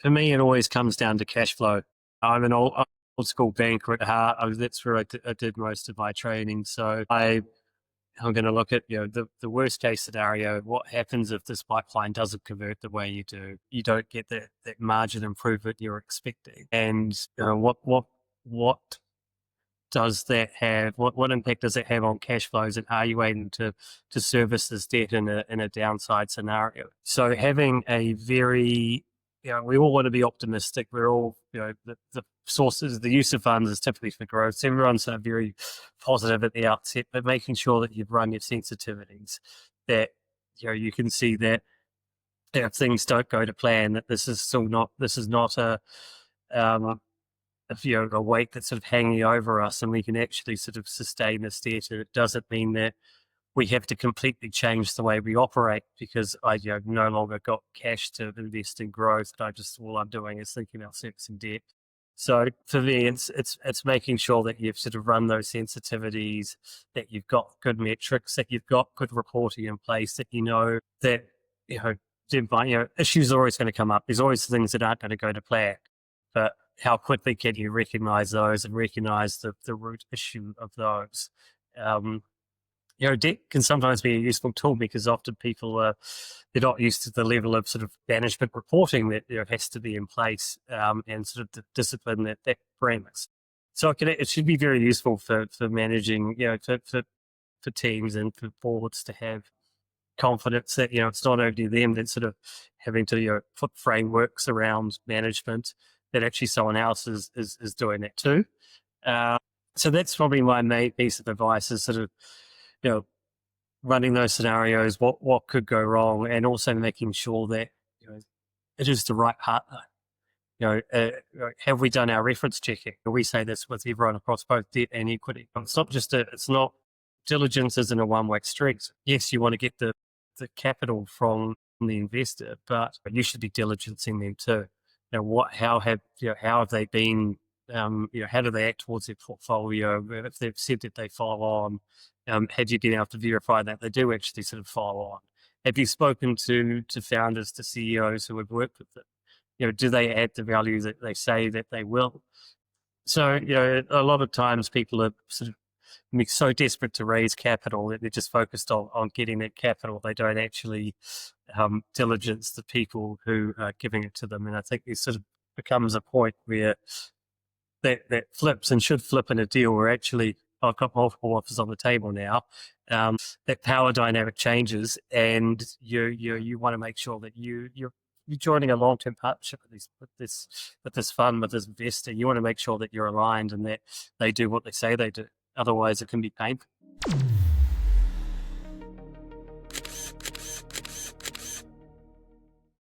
For me, it always comes down to cash flow. I'm an old school banker at heart. That's where I did most of my training. So I'm going to look at, the worst case scenario. What happens if this pipeline doesn't convert the way you do? You don't get that margin improvement you're expecting. And what does that have? What impact does it have on cash flows? And are you able to service this debt in a downside scenario? So having a very, we all want to be optimistic. We're all, the sources, the use of funds is typically for growth. So everyone's very positive at the outset, but making sure that you've run your sensitivities, that, you can see that if things don't go to plan, that this is not a weight that's sort of hanging over us, and we can actually sort of sustain this debt. And it doesn't mean that we have to completely change the way we operate because I no longer got cash to invest in growth. All I'm doing is thinking about servicing debt. So for me, it's making sure that you've sort of run those sensitivities, that you've got good metrics, that you've got good reporting in place, that that issues are always going to come up. There's always things that aren't going to go to plan, but how quickly can you recognize those and recognize the root issue of those? Debt can sometimes be a useful tool because often people they're not used to the level of sort of management reporting that has to be in place, and sort of the discipline that brings. So it should be very useful for managing, for teams and for boards to have confidence that it's not only them that's sort of having to put frameworks around management, that actually someone else is doing that too. So that's probably my main piece of advice, is sort of running those scenarios, what could go wrong, and also making sure that it is the right partner. Have we done our reference checking? We say this with everyone across both debt and equity. It's not diligence isn't a one-way street. Yes, you want to get the capital from the investor, but you should be diligencing them too. How have they been? How do they act towards their portfolio? If they've said that they follow on, had you been able to verify that they do actually sort of follow on? Have you spoken to founders, to CEOs who have worked with them? Do they add the value that they say that they will? So, a lot of times people are sort of so desperate to raise capital that they're just focused on getting that capital. They don't actually diligence the people who are giving it to them. And I think there sort of becomes a point where that flips, and should flip in a deal where actually I've got multiple offers on the table now. That power dynamic changes, and you want to make sure that you're joining a long-term partnership with this fund, with this investor. You want to make sure that you're aligned and that they do what they say they do. Otherwise, it can be painful.